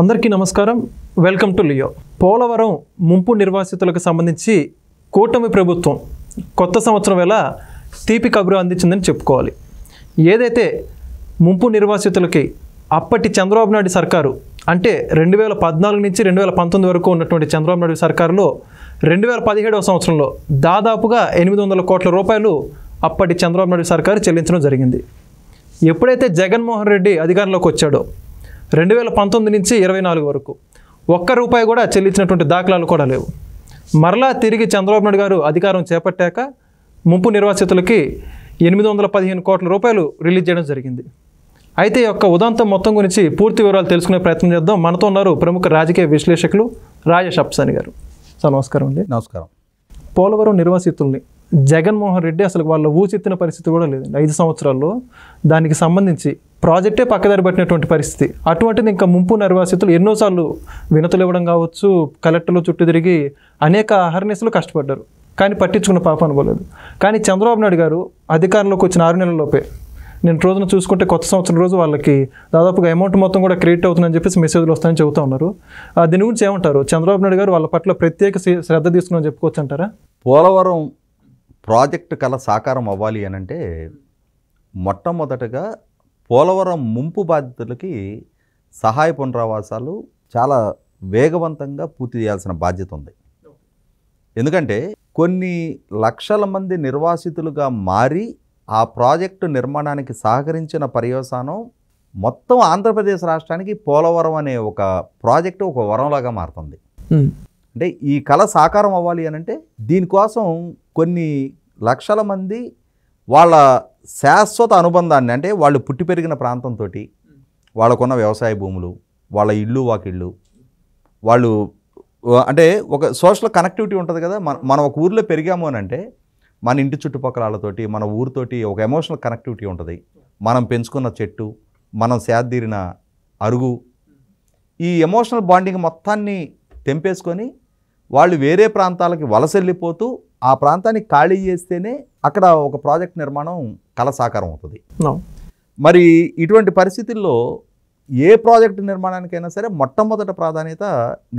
అందరికీ నమస్కారం. Welcome to Leo. Polavaram ముంపు నిర్వాసితులకు సంబంధించి కూటమి ప్రభుత్వం కొత్త సంవత్సరం వేళ తీపి కబురు అందించిందని చెప్పుకోవాలి. ఏదైతే ముంపు నిర్వాసితులకి అప్పటి చంద్రబాబు నాయుడు సర్కారు అంటే 2014 నుంచి 2019 వరకు ఉన్నటువంటి చంద్రబాబు నాయుడు సర్కారులో 2017వ సంవత్సరంలో దాదాపుగా 800 కోట్ల రూపాయలు అప్పటి చంద్రబాబు నాయుడు సర్కారు చెల్లించడం జరిగింది. ఎప్పుడైతే జగన్మోహన్ రెడ్డి అధికారంలోకి వచ్చాడో 2019 నుంచి 24 వరకు ఒక్క రూపాయి కూడా చెల్లించినటువంటి దాఖలాలు కూడా లేవు. మరలా తిరిగి చంద్రబాబు నాయుడు గారు అధికారం చేపట్టాక ముంపు నిర్వాసితులకి 815 కోట్ల రూపాయలు రిలీజ్ చేయడం జరిగింది. అయితే ఈ యొక్క ఉదంతం మొత్తం గురించి పూర్తి వివరాలు తెలుసుకునే ప్రయత్నం చేద్దాం. మనతో ఉన్నారు ప్రముఖ రాజకీయ విశ్లేషకులు రాజేష్ అప్సాని గారు. సార్ నమస్కారం అండి. నమస్కారం. పోలవరం నిర్వాసితుల్ని జగన్మోహన్ రెడ్డి అసలు వాళ్ళ ఊచెత్తిన పరిస్థితి కూడా లేదండి. 5 సంవత్సరాల్లో దానికి సంబంధించి ప్రాజెక్టే పక్కదారి పట్టినటువంటి పరిస్థితి. అటువంటిది ఇంకా ముంపు నిర్వాసితులు ఎన్నోసార్లు వినతులు ఇవ్వడం కావచ్చు, కలెక్టర్లు చుట్టూ తిరిగి అనేక అహర్నిశలు కష్టపడ్డారు, కానీ పట్టించుకున్న పాప అనుకోలేదు. కానీ చంద్రబాబు నాయుడు గారు అధికారంలోకి వచ్చిన 6 నెలలలోపే నేను రోజున చూసుకుంటే కొత్త సంవత్సరం రోజు వాళ్ళకి దాదాపుగా అమౌంట్ మొత్తం కూడా క్రెడిట్ అవుతుందని చెప్పేసి మెసేజ్లు వస్తాయని చెబుతూ ఉన్నారు. దీని గురించి ఏమంటారు? చంద్రబాబు నాయుడు గారు వాళ్ళ పట్ల ప్రత్యేక శ్రద్ధ తీసుకుని చెప్పుకోవచ్చు అంటారా? పోలవరం ప్రాజెక్టు కళ సాకారం అవ్వాలి అని అంటే మొట్టమొదటగా పోలవరం ముంపు బాధితులకి సహాయ పునరావాసాలు చాలా వేగవంతంగా పూర్తి చేయాల్సిన బాధ్యత ఉంది. ఎందుకంటే కొన్ని లక్షల మంది నిర్వాసితులుగా మారి ఆ ప్రాజెక్టు నిర్మాణానికి సహకరించిన పర్యవసానం మొత్తం ఆంధ్రప్రదేశ్ రాష్ట్రానికి పోలవరం అనే ఒక ప్రాజెక్టు ఒక వరంలాగా మారుతుంది. అంటే ఈ కళ సాకారం అవ్వాలి అని అంటే దీనికోసం కొన్ని లక్షల మంది వాళ్ళ శాశ్వత అనుబంధాన్ని, అంటే వాళ్ళు పుట్టి పెరిగిన ప్రాంతంతో, వాళ్ళకున్న వ్యవసాయ భూములు, వాళ్ళ ఇళ్ళు వాకిళ్ళు, వాళ్ళు అంటే ఒక సోషల్ కనెక్టివిటీ ఉంటుంది కదా. మనం ఒక ఊరిలో పెరిగాము అని అంటే మన ఇంటి చుట్టుపక్కల వాళ్ళతోటి, మన ఊరితోటి ఒక ఎమోషనల్ కనెక్టివిటీ ఉంటుంది. మనం పెంచుకున్న చెట్టు, మనం సేద్దీరిన అరుగు, ఈ ఎమోషనల్ బాండింగ్ మొత్తాన్ని తెంపేసుకొని వాళ్ళు వేరే ప్రాంతాలకి వలస వెళ్ళిపోతూ ఆ ప్రాంతాన్ని ఖాళీ చేస్తేనే అక్కడ ఒక ప్రాజెక్ట్ నిర్మాణం కళ సాకారం అవుతుంది. మరి ఇటువంటి పరిస్థితుల్లో ఏ ప్రాజెక్టు నిర్మాణానికైనా సరే మొట్టమొదటి ప్రాధాన్యత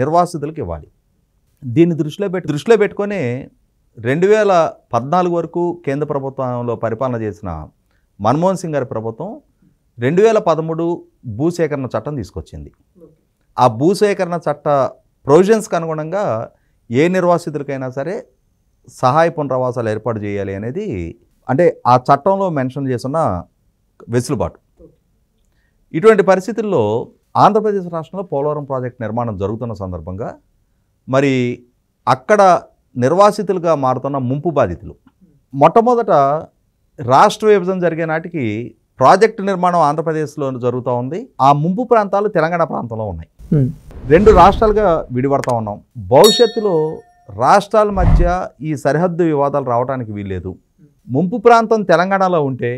నిర్వాసితులకు ఇవ్వాలి. దీన్ని దృష్టిలో పెట్టుకొని 2014 వరకు కేంద్ర ప్రభుత్వంలో పరిపాలన చేసిన మన్మోహన్ సింగ్ గారి ప్రభుత్వం 2013 భూసేకరణ చట్టం తీసుకొచ్చింది. ఆ భూసేకరణ చట్ట ప్రొవిజన్స్కి అనుగుణంగా ఏ నిర్వాసితులకైనా సరే సహాయ పునరావాసాలు ఏర్పాటు చేయాలి అనేది, అంటే ఆ చట్టంలో మెన్షన్ చేస్తున్న వెసులుబాటు. ఇటువంటి పరిస్థితుల్లో ఆంధ్రప్రదేశ్ రాష్ట్రంలో పోలవరం ప్రాజెక్ట్ నిర్మాణం జరుగుతున్న సందర్భంగా మరి అక్కడ నిర్వాసితులుగా మారుతున్న ముంపు బాధితులు మొట్టమొదట రాష్ట్ర విభజన జరిగే నాటికి ప్రాజెక్టు నిర్మాణం ఆంధ్రప్రదేశ్లో జరుగుతూ ఉంది. ఆ ముంపు ప్రాంతాలు తెలంగాణ ప్రాంతంలో ఉన్నాయి. 2 రాష్ట్రాలుగా విడిపడతా ఉన్నాం. భవిష్యత్తులో రాష్ట్రాల మధ్య ఈ సరిహద్దు వివాదాలు రావడానికి వీల్లేదు. ముంపు ప్రాంతం తెలంగాణలో ఉంటే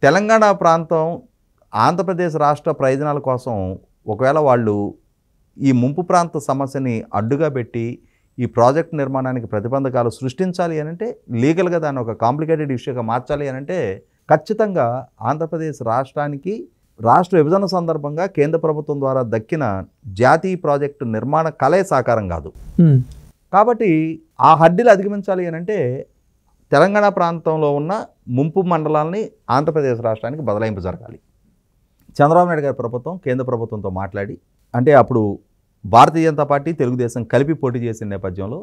తెలంగాణ ప్రాంతం ఆంధ్రప్రదేశ్ రాష్ట్ర ప్రయోజనాల కోసం ఒకవేళ వాళ్ళు ఈ ముంపు ప్రాంత సమస్యని అడ్డుగా పెట్టి ఈ ప్రాజెక్ట్ నిర్మాణానికి ప్రతిబంధకాలు సృష్టించాలి అని అంటే, లీగల్గా దాన్ని ఒక కాంప్లికేటెడ్ ఇష్యూగా మార్చాలి అని అంటే ఖచ్చితంగా ఆంధ్రప్రదేశ్ రాష్ట్రానికి రాష్ట్ర విభజన సందర్భంగా కేంద్ర ప్రభుత్వం ద్వారా దక్కిన జాతీయ ప్రాజెక్టు నిర్మాణ కళే సాకారం కాదు. కాబట్టి ఆ హద్దులు అధిగమించాలి అని అంటే తెలంగాణ ప్రాంతంలో ఉన్న ముంపు మండలాల్ని ఆంధ్రప్రదేశ్ రాష్ట్రానికి బదలాయింపు జరగాలి. చంద్రబాబు నాయుడు గారి ప్రభుత్వం కేంద్ర ప్రభుత్వంతో మాట్లాడి, అంటే అప్పుడు భారతీయ జనతా పార్టీ తెలుగుదేశం కలిపి పోటీ చేసిన నేపథ్యంలో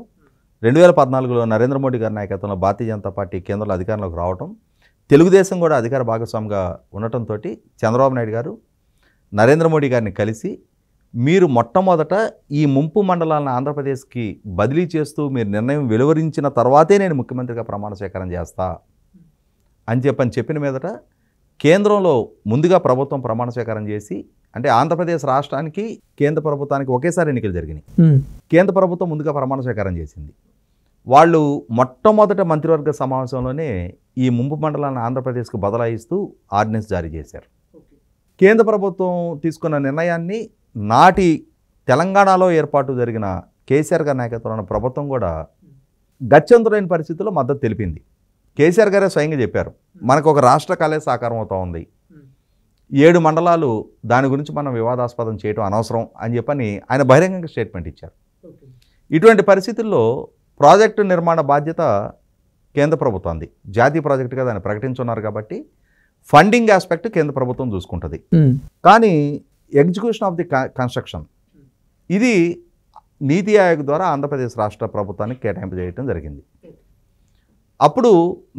2014లో నరేంద్ర మోడీ గారి నాయకత్వంలో భారతీయ జనతా పార్టీ కేంద్రంలో అధికారంలోకి రావటం, తెలుగుదేశం కూడా అధికార భాగస్వామిగా ఉండటంతో చంద్రబాబు నాయుడు గారు నరేంద్ర మోడీ గారిని కలిసి, మీరు మొట్టమొదట ఈ ముంపు మండలాలను ఆంధ్రప్రదేశ్కి బదిలీ చేస్తూ మీరు నిర్ణయం వెలువరించిన తర్వాతే నేను ముఖ్యమంత్రిగా ప్రమాణ స్వీకారం చేస్తా అని చెప్పిన మీదట కేంద్రంలో ముందుగా ప్రభుత్వం ప్రమాణ స్వీకారం చేసి, అంటే ఆంధ్రప్రదేశ్ రాష్ట్రానికి కేంద్ర ప్రభుత్వానికి ఒకేసారి ఎన్నికలు జరిగినాయి. కేంద్ర ప్రభుత్వం ముందుగా ప్రమాణ స్వీకారం చేసింది. వాళ్ళు మొట్టమొదట మంత్రివర్గ సమావేశంలోనే ఈ ముంపు మండలాన్ని ఆంధ్రప్రదేశ్కు బదలాయిస్తూ ఆర్డినెన్స్ జారీ చేశారు. కేంద్ర ప్రభుత్వం తీసుకున్న నిర్ణయాన్ని నాటి తెలంగాణలో ఏర్పాటు జరిగిన కేసీఆర్ గారి నాయకత్వంలో ప్రభుత్వం కూడా గత్యంతరైన పరిస్థితుల్లో మద్దతు తెలిపింది. కేసీఆర్ గారే స్వయంగా చెప్పారు, మనకు ఒక రాష్ట్ర కళే సాకారం అవుతూ ఉంది, 7 మండలాలు దాని గురించి మనం వివాదాస్పదం చేయడం అనవసరం అని చెప్పని ఆయన బహిరంగంగా స్టేట్మెంట్ ఇచ్చారు. ఇటువంటి పరిస్థితుల్లో ప్రాజెక్టు నిర్మాణ బాధ్యత కేంద్ర ప్రభుత్వంది. జాతీయ ప్రాజెక్టుగా దాన్ని ప్రకటించున్నారు కాబట్టి ఫండింగ్ ఆస్పెక్ట్ కేంద్ర ప్రభుత్వం చూసుకుంటుంది. కానీ ఎగ్జిక్యూషన్ ఆఫ్ ది కన్స్ట్రక్షన్ ఇది నీతి ఆయోగ్ ద్వారా ఆంధ్రప్రదేశ్ రాష్ట్ర ప్రభుత్వానికి కేటాయింపు చేయడం జరిగింది. అప్పుడు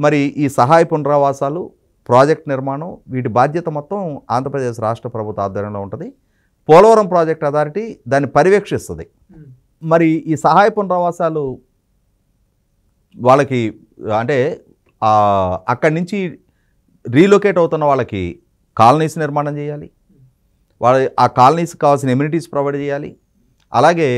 మరి ఈ సహాయ పునరావాసాలు, ప్రాజెక్ట్ నిర్మాణం వీటి బాధ్యత మొత్తం ఆంధ్రప్రదేశ్ రాష్ట్ర ప్రభుత్వ ఆధ్వర్యంలో ఉంటుంది. పోలవరం ప్రాజెక్ట్ అథారిటీ దాన్ని పర్యవేక్షిస్తుంది. మరి ఈ సహాయ పునరావాసాలు వాళ్ళకి అంటే అక్కడి నుంచి రీలొకేట్ అవుతున్న వాళ్ళకి కాలనీస్ నిర్మాణం చేయాలి. ఆ కాలనీస్కి కావాల్సిన ఎమ్యూనిటీస్ ప్రొవైడ్ చేయాలి. అలాగే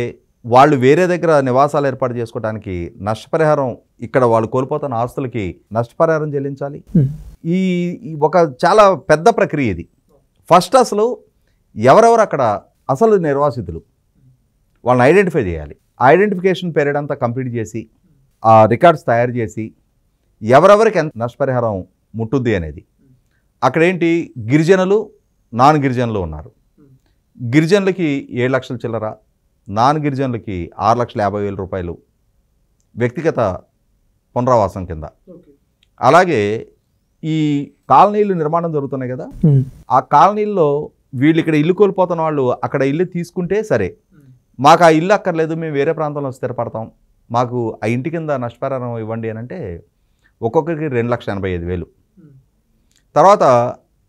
వాళ్ళు వేరే దగ్గర నివాసాలు ఏర్పాటు చేసుకోవడానికి నష్టపరిహారం, ఇక్కడ వాళ్ళు కోల్పోతున్న ఆస్తులకి నష్టపరిహారం చెల్లించాలి. ఈ ఒక చాలా పెద్ద ప్రక్రియ ఇది. ఫస్ట్ అసలు ఎవరెవరు అక్కడ అసలు నిర్వాసితులు వాళ్ళని ఐడెంటిఫై చేయాలి. ఐడెంటిఫికేషన్ పీరియడ్ అంతా కంప్లీట్ చేసి ఆ రికార్డ్స్ తయారు చేసి ఎవరెవరికి ఎంత నష్టపరిహారం ముట్టుద్ది అనేది. అక్కడేంటి గిరిజనులు, నాన్ గిరిజనులు ఉన్నారు. గిరిజనులకి 7 లక్షల చిల్లర, నాన్ గిరిజనులకి 6,50,000 రూపాయలు వ్యక్తిగత పునరావాసం కింద. అలాగే ఈ కాలనీలు నిర్మాణం జరుగుతున్నాయి కదా, ఆ కాలనీల్లో వీళ్ళు ఇక్కడ ఇల్లు కోల్పోతున్న వాళ్ళు అక్కడ ఇల్లు తీసుకుంటే సరే, మాకు ఆ ఇల్లు అక్కర్లేదు, మేము వేరే ప్రాంతంలో స్థిరపడతాం, మాకు ఆ ఇంటి కింద నష్టపరిహారం ఇవ్వండి అని అంటే ఒక్కొక్కరికి 2,85,000. తర్వాత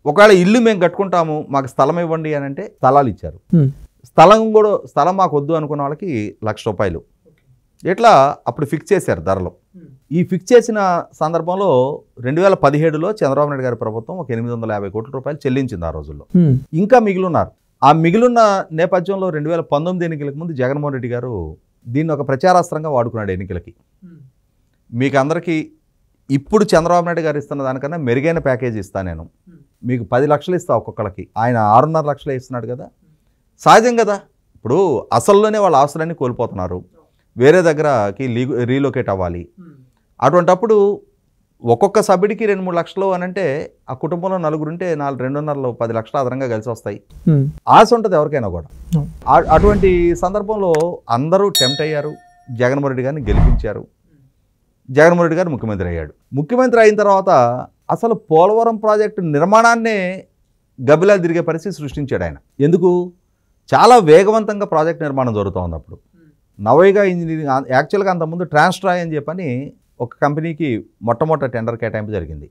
ఒకవేళ ఇల్లు మేము కట్టుకుంటాము, మాకు స్థలం ఇవ్వండి అని అంటే స్థలాలు ఇచ్చారు. స్థలం మాకు వద్దు అనుకున్న వాళ్ళకి 1,00,000 రూపాయలు. ఇట్లా అప్పుడు ఫిక్స్ చేశారు ధరలు. ఈ ఫిక్స్ చేసిన సందర్భంలో 2017లో చంద్రబాబు నాయుడు గారి ప్రభుత్వం ఒక 850 కోట్ల రూపాయలు చెల్లించింది ఆ రోజుల్లో. ఇంకా మిగిలిన్నారు. ఆ మిగిలిన నేపథ్యంలో 2019 ఎన్నికలకు ముందు జగన్మోహన్ రెడ్డి గారు దీన్ని ఒక ప్రచారాస్త్రంగా వాడుకున్నాడు ఎన్నికలకి. మీకు అందరికీ ఇప్పుడు చంద్రబాబు నాయుడు గారు ఇస్తున్న దానికన్నా మెరుగైన ప్యాకేజ్ ఇస్తా, నేను మీకు 10 లక్షలు ఇస్తా ఒక్కొక్కరికి. ఆయన 6.5 లక్షలే ఇస్తున్నాడు కదా. సహజం కదా, ఇప్పుడు అసల్లోనే వాళ్ళ ఆస్తులన్నీ కోల్పోతున్నారు, వేరే దగ్గరకి రీలొకేట్ అవ్వాలి. అటువంటప్పుడు ఒక్కొక్క సభ్యుడికి 2-3 లక్షలు అని అంటే ఆ కుటుంబంలో నలుగురుంటే 2.5 10 లక్షలు అదనంగా కలిసి వస్తాయి. ఆశ ఉంటుంది ఎవరికైనా కూడా. అటువంటి సందర్భంలో అందరూ టెంప్ట్ అయ్యారు, జగన్మోహన్ రెడ్డి గారిని గెలిపించారు. జగన్మోహన్ రెడ్డి గారు ముఖ్యమంత్రి అయ్యాడు. ముఖ్యమంత్రి అయిన తర్వాత అసలు పోలవరం ప్రాజెక్టు నిర్మాణాన్నే గబ్బిలాలు తిరిగే పరిస్థితి సృష్టించాడు ఆయన. ఎందుకు? చాలా వేగవంతంగా ప్రాజెక్ట్ నిర్మాణం జరుగుతూ ఉంది అప్పుడు. నవయుగ ఇంజనీరింగ్ యాక్చువల్గా అంతకుముందు ట్రాన్స్ట్రాయ్ అని చెప్పని ఒక కంపెనీకి మొట్టమొదటి టెండర్ కేటాయింపు జరిగింది.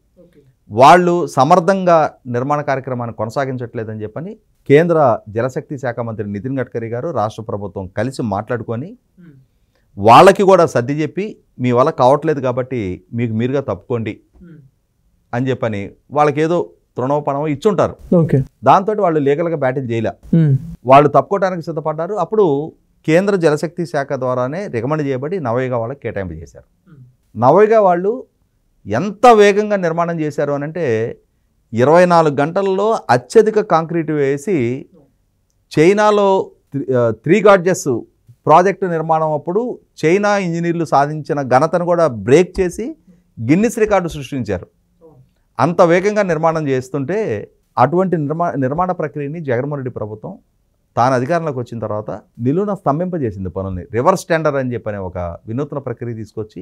వాళ్ళు సమర్థంగా నిర్మాణ కార్యక్రమాన్ని కొనసాగించట్లేదని చెప్పని కేంద్ర జలశక్తి శాఖ మంత్రి నితిన్ గడ్కరీ గారు రాష్ట్ర ప్రభుత్వం కలిసి మాట్లాడుకొని వాళ్ళకి కూడా సర్ది చెప్పి మీ వల్ల కావట్లేదు కాబట్టి మీకు మీరుగా తప్పుకోండి అని చెప్పని వాళ్ళకి ఏదో తృణోపణమో ఇచ్చుంటారు. దాంతో వాళ్ళు లీగల్గా బ్యాటిల్ చేయలే, వాళ్ళు తప్పుకోవడానికి సిద్ధపడ్డారు. అప్పుడు కేంద్ర జలశక్తి శాఖ ద్వారానే రికమెండ్ చేయబడి నవయుగ వాళ్ళకి కేటాయింపు చేశారు. నవయుగ వాళ్ళు ఎంత వేగంగా నిర్మాణం చేశారు అని అంటే 24 గంటల్లో అత్యధిక కాంక్రీట్ వేసి చైనాలో 3 గార్జెస్ ప్రాజెక్టు నిర్మాణం అప్పుడు చైనా ఇంజనీర్లు సాధించిన ఘనతను కూడా బ్రేక్ చేసి గిన్నిస్ రికార్డు సృష్టించారు. అంత వేగంగా నిర్మాణం చేస్తుంటే అటువంటి నిర్మాణ ప్రక్రియని జగన్మోహన్ రెడ్డి ప్రభుత్వం తాను అధికారంలోకి వచ్చిన తర్వాత నిలువున స్తంభింపజేసింది పనుల్ని. రివర్స్ టెండర్ అని చెప్పనే ఒక వినూత్న ప్రక్రియ తీసుకొచ్చి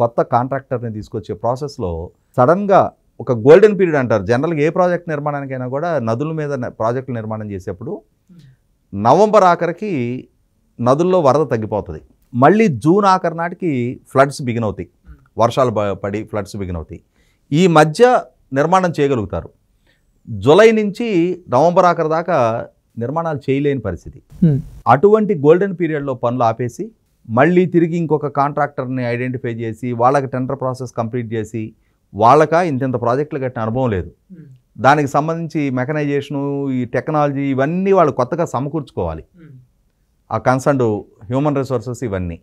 కొత్త కాంట్రాక్టర్ని తీసుకొచ్చే ప్రాసెస్లో సడన్గా ఒక గోల్డెన్ పీరియడ్ అంటారు జనరల్గా ఏ ప్రాజెక్ట్ నిర్మాణానికైనా కూడా, నదుల మీద ప్రాజెక్టులు నిర్మాణం చేసేప్పుడు నవంబర్ ఆఖరికి నదుల్లో వరద తగ్గిపోతుంది, మళ్ళీ జూన్ ఆఖరి నాటికి ఫ్లడ్స్ బిగిన్ అవుతాయి, వర్షాలు పడి ఫ్లడ్స్ బిగిన్ అవుతాయి. ఈ మధ్య నిర్మాణం చేయగలుగుతారు. జూలై నుంచి నవంబర్ ఆఖరి దాకా నిర్మాణాలు చేయలేని పరిస్థితి. అటువంటి గోల్డెన్ పీరియడ్లో పనులు ఆపేసి మళ్ళీ తిరిగి ఇంకొక కాంట్రాక్టర్ని ఐడెంటిఫై చేసి వాళ్ళకి టెండర్ ప్రాసెస్ కంప్లీట్ చేసి వాళ్ళక ఇంత ప్రాజెక్టులు కట్టిన అనుభవం లేదు, దానికి సంబంధించి మెకనైజేషను, ఈ టెక్నాలజీ ఇవన్నీ వాళ్ళు కొత్తగా సమకూర్చుకోవాలి, ఆ కన్సర్న్డ్ హ్యూమన్ రిసోర్సెస్ ఇవన్నీ.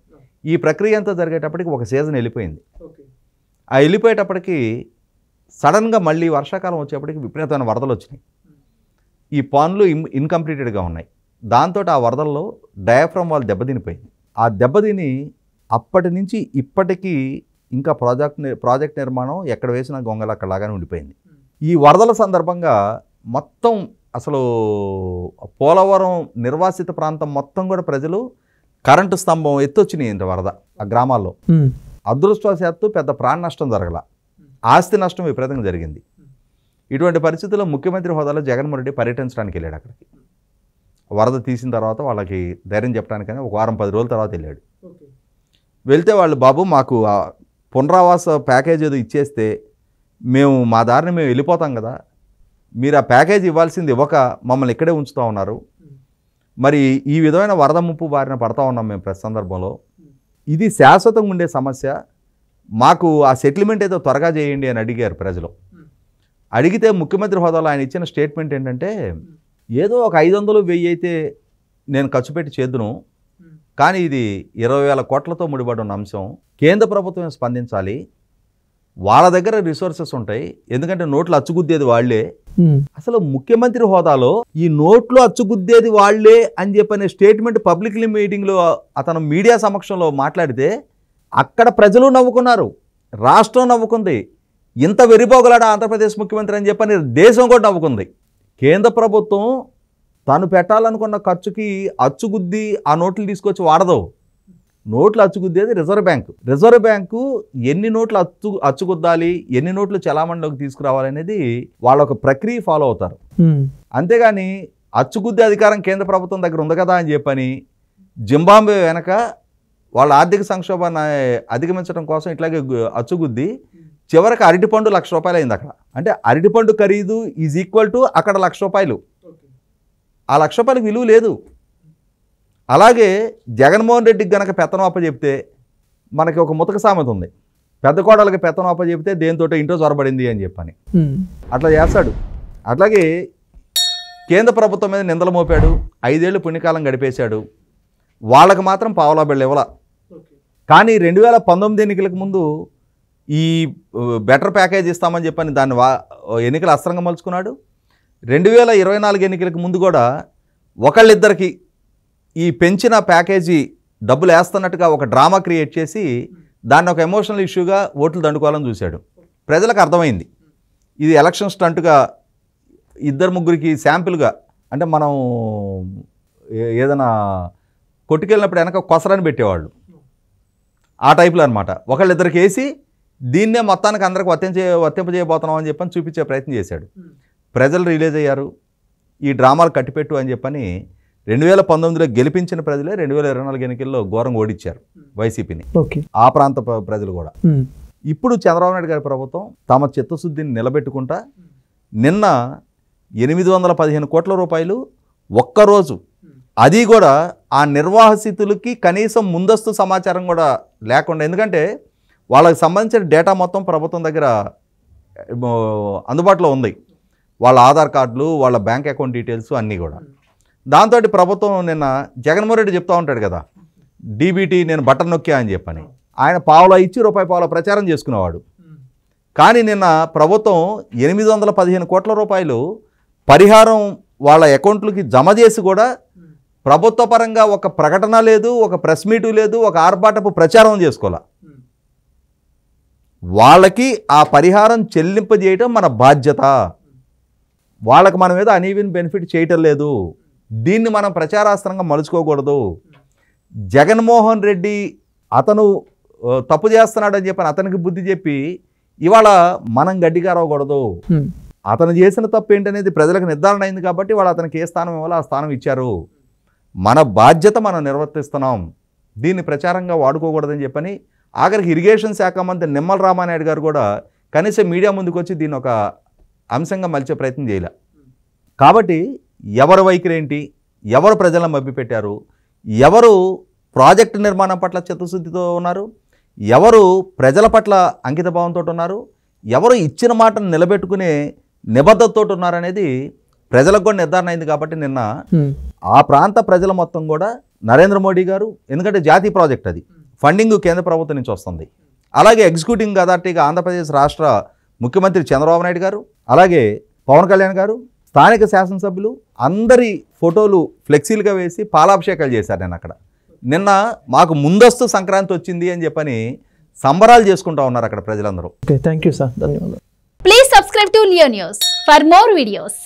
ఈ ప్రక్రియ అంతా జరిగేటప్పటికి ఒక సీజన్ వెళ్ళిపోయింది. ఆ వెళ్ళిపోయేటప్పటికి సడన్గా మళ్ళీ వర్షాకాలం వచ్చేప్పటికి విపరీతమైన వరదలు వచ్చినాయి. ఈ పనులు ఇన్కంప్లీటెడ్గా ఉన్నాయి. దాంతో ఆ వరదల్లో డయాఫ్రమ్ వాళ్ళు దెబ్బతినిపోయింది. ఆ దెబ్బతిని అప్పటి నుంచి ఇప్పటికీ ఇంకా ప్రాజెక్ట్ నిర్మాణం ఎక్కడ వేసిన గొంగలు అక్కడలాగానే ఉండిపోయింది. ఈ వరదల సందర్భంగా మొత్తం అసలు పోలవరం నిర్వాసిత ప్రాంతం మొత్తం కూడా ప్రజలు కరెంటు స్తంభం ఎత్తొచ్చినాయి ఇంత వరద ఆ గ్రామాల్లో. అదృష్టవశాత్తు పెద్ద ప్రాణ నష్టం జరగల, ఆస్తి నష్టం విపరీతంగా జరిగింది. ఇటువంటి పరిస్థితుల్లో ముఖ్యమంత్రి హోదాలో జగన్మోహన్ రెడ్డి పర్యటించడానికి వెళ్ళాడు అక్కడికి. వరద తీసిన తర్వాత వాళ్ళకి ధైర్యం చెప్పడానికని ఒక వారం 10 రోజుల తర్వాత వెళ్ళాడు. వెళ్తే వాళ్ళు, బాబు మాకు పునరావాస ప్యాకేజ్ ఏదో ఇచ్చేస్తే మేము మా దారిని మేము వెళ్ళిపోతాం కదా, మీరు ఆ ప్యాకేజ్ ఇవ్వాల్సింది ఇవ్వక మమ్మల్ని ఇక్కడే ఉంచుతూ ఉన్నారు, మరి ఈ విధమైన వరద ముప్పు బారిన పడతా ఉన్నాం మేము ప్రతి సందర్భంలో, ఇది శాశ్వతంగా ఉండే సమస్య, మాకు ఆ సెటిల్మెంట్ ఏదో త్వరగా చేయండి అని అడిగారు ప్రజలు. అడిగితే ముఖ్యమంత్రి హోదాలో ఆయన ఇచ్చిన స్టేట్మెంట్ ఏంటంటే, ఏదో ఒక 500-1000 అయితే నేను ఖర్చు పెట్టి చేద్దును, కానీ ఇది 20,000 కోట్లతో ముడిపడి ఉన్న అంశం, కేంద్ర ప్రభుత్వం స్పందించాలి, వాళ్ళ దగ్గర రిసోర్సెస్ ఉంటాయి, ఎందుకంటే నోట్లు అచ్చుగుద్దేది వాళ్లే. అసలు ముఖ్యమంత్రి హోదాలో ఈ నోట్లు అచ్చుగుద్దేది వాళ్లే అని చెప్పనే స్టేట్మెంట్ పబ్లిక్ మీటింగ్లో అతను మీడియా సమక్షంలో మాట్లాడితే అక్కడ ప్రజలు నవ్వుకున్నారు, రాష్ట్రం నవ్వుకుంది. ఇంత వెరిపోగలాడ ఆంధ్రప్రదేశ్ ముఖ్యమంత్రి అని చెప్పని దేశం కూడా నవ్వుకుంది. కేంద్ర ప్రభుత్వం తాను పెట్టాలనుకున్న ఖర్చుకి అచ్చుగుద్ది ఆ నోట్లు తీసుకొచ్చి వాడదు. నోట్లు అచ్చుగుద్దేది రిజర్వ్ బ్యాంకు. రిజర్వ్ బ్యాంకు ఎన్ని నోట్లు అచ్చుగుద్దాలి, ఎన్ని నోట్లు చలామణిలోకి తీసుకురావాలనేది వాళ్ళ ఒక ప్రక్రియ ఫాలో అవుతారు. అంతేగాని అచ్చుగుద్దే అధికారం కేంద్ర ప్రభుత్వం దగ్గర ఉంది కదా అని చెప్పని జింబాబ్వే వెనక వాళ్ళ ఆర్థిక సంక్షోభాన్ని అధిగమించడం కోసం ఇట్లాగే అచ్చుగుద్ది చివరికి అరటిపండు ₹1,00,000 అయింది అక్కడ. అంటే అరటిపండు ఖరీదు ఈజ్ ఈక్వల్ టు అక్కడ ₹1,00,000. ఆ ₹1,00,000 విలువ లేదు. అలాగే జగన్మోహన్ రెడ్డికి గనక పెత్తనం అప్పచెప్తే మనకి ఒక ముతక సామెత ఉంది, పెద్ద కోడలకి పెత్తనం అప్పచెప్తే దేంతో ఇంట్లో చొరబడింది అని చెప్పని అట్లా చేస్తాడు. అట్లాగే కేంద్ర ప్రభుత్వం మీద నిందలు మోపాడు, 5 ఏళ్ళు పుణ్యకాలం గడిపేశాడు, వాళ్ళకి మాత్రం పావలా బిళ్ళ ఇవ్వాల. కానీ 2019 ఎన్నికలకు ముందు ఈ బెటర్ ప్యాకేజ్ ఇస్తామని చెప్పని దాన్ని ఎన్నికలు అస్త్రంగా మలుచుకున్నాడు. 2024 ఎన్నికలకు ముందు కూడా ఒకళ్ళిద్దరికి ఈ పెంచిన ప్యాకేజీ డబ్బులు వేస్తున్నట్టుగా ఒక డ్రామా క్రియేట్ చేసి దాన్ని ఒక ఎమోషనల్ ఇష్యూగా ఓట్లు దండుకోవాలని చూశాడు. ప్రజలకు అర్థమైంది ఇది ఎలక్షన్ స్టంట్గా, 2-3కి శాంపిల్గా. అంటే మనం ఏదైనా కొట్టుకెళ్ళినప్పుడు వెనక కొసరని పెట్టేవాళ్ళు, ఆ టైప్లో అనమాట. ఒకళ్ళిద్దరికి వేసి దీన్నే మొత్తానికి అందరికి వర్తింపజేయబోతున్నాం అని చెప్పని చూపించే ప్రయత్నం చేశాడు. ప్రజలు రిలీజ్ అయ్యారు, ఈ డ్రామాలు కట్టిపెట్టు అని చెప్పని 2019లో గెలిపించిన ప్రజలే 2024 ఎన్నికల్లో ఘోరంగా ఓడించారు వైసీపీని, ఆ ప్రాంత ప్రజలు కూడా. ఇప్పుడు చంద్రబాబు నాయుడు గారి ప్రభుత్వం తమ చిత్తశుద్ధిని నిలబెట్టుకుంటా నిన్న 815 కోట్ల రూపాయలు ఒక్కరోజు, అది కూడా ఆ నిర్వాసితులకి కనీసం ముందస్తు సమాచారం కూడా లేకుండా, ఎందుకంటే వాళ్ళకి సంబంధించిన డేటా మొత్తం ప్రభుత్వం దగ్గర అందుబాటులో ఉంది, వాళ్ళ ఆధార్ కార్డులు, వాళ్ళ బ్యాంక్ అకౌంట్ డీటెయిల్స్ అన్నీ కూడా. దాంతో ప్రభుత్వం నిన్న జగన్మోహన్ రెడ్డి చెప్తూ ఉంటాడు కదా, డీబీటీ నేను బటన్ నొక్కా అని చెప్పని, ఆయన పావులా ఇచ్చి ₹1 ప్రచారం చేసుకునేవాడు. కానీ నిన్న ప్రభుత్వం 815 కోట్ల రూపాయలు పరిహారం వాళ్ళ అకౌంట్లకి జమ చేసి కూడా ప్రభుత్వ పరంగా ఒక ప్రకటన లేదు, ఒక ప్రెస్ మీటు లేదు, ఒక ఆర్భాటపు ప్రచారం చేసుకోవాల. వాళ్ళకి ఆ పరిహారం చెల్లింపజేయటం మన బాధ్యత, వాళ్ళకి మనం ఏదో అనీవెన్ బెనిఫిట్ చేయటం లేదు, దీన్ని మనం ప్రచారాస్త్రంగా మలుచుకోకూడదు. జగన్మోహన్ రెడ్డి అతను తప్పు చేస్తున్నాడని చెప్పని అతనికి బుద్ధి చెప్పి ఇవాళ మనం గడ్డిగా రావకూడదు. అతను చేసిన తప్పు ఏంటనేది ప్రజలకు నిర్ధారణ అయింది కాబట్టి వాళ్ళు అతనికి ఏ స్థానం ఇవ్వాలో ఆ స్థానం ఇచ్చారు. మన బాధ్యత మనం నిర్వర్తిస్తున్నాం, దీన్ని ప్రచారంగా వాడుకోకూడదని చెప్పని ఆఖరికి ఇరిగేషన్ శాఖ మంత్రి నిమ్మల రామానాయుడు గారు కూడా కనీసం మీడియా ముందుకు వచ్చి దీన్ని ఒక అంశంగా మలిచే ప్రయత్నం చేయలే. కాబట్టి ఎవరు వైఖరి ఏంటి, ఎవరు ప్రజలను మభ్యపెట్టారు, ఎవరు ప్రాజెక్టు నిర్మాణం పట్ల చిత్తశుద్ధితో ఉన్నారు, ఎవరు ప్రజల పట్ల అంకితభావంతో ఉన్నారు, ఎవరు ఇచ్చిన మాటను నిలబెట్టుకునే నిబద్ధతతో ఉన్నారనేది ప్రజలకు కూడా నిర్ధారణ అయింది. కాబట్టి నిన్న ఆ ప్రాంత ప్రజల మొత్తం కూడా నరేంద్ర మోడీ గారు, ఎందుకంటే జాతీయ ప్రాజెక్ట్ అది, ఫండింగ్ కేంద్ర ప్రభుత్వం నుంచి వస్తుంది, అలాగే ఎగ్జిక్యూటింగ్ అథారిటీగా ఆంధ్రప్రదేశ్ రాష్ట్ర ముఖ్యమంత్రి చంద్రబాబు నాయుడు గారు, అలాగే పవన్ కళ్యాణ్ గారు, స్థానిక శాసనసభ్యులు అందరి ఫోటోలు ఫ్లెక్సీలుగా వేసి పాలాభిషేకాలు చేశారు. నేను అక్కడ నిన్న మాకు ముందస్తు సంక్రాంతి వచ్చింది అని చెప్పని సంబరాలు చేసుకుంటా ఉన్నారు అక్కడ ప్రజలందరూ. థ్యాంక్ యూ సార్, ధన్యవాదాలు. Please subscribe to Leo news for more videos.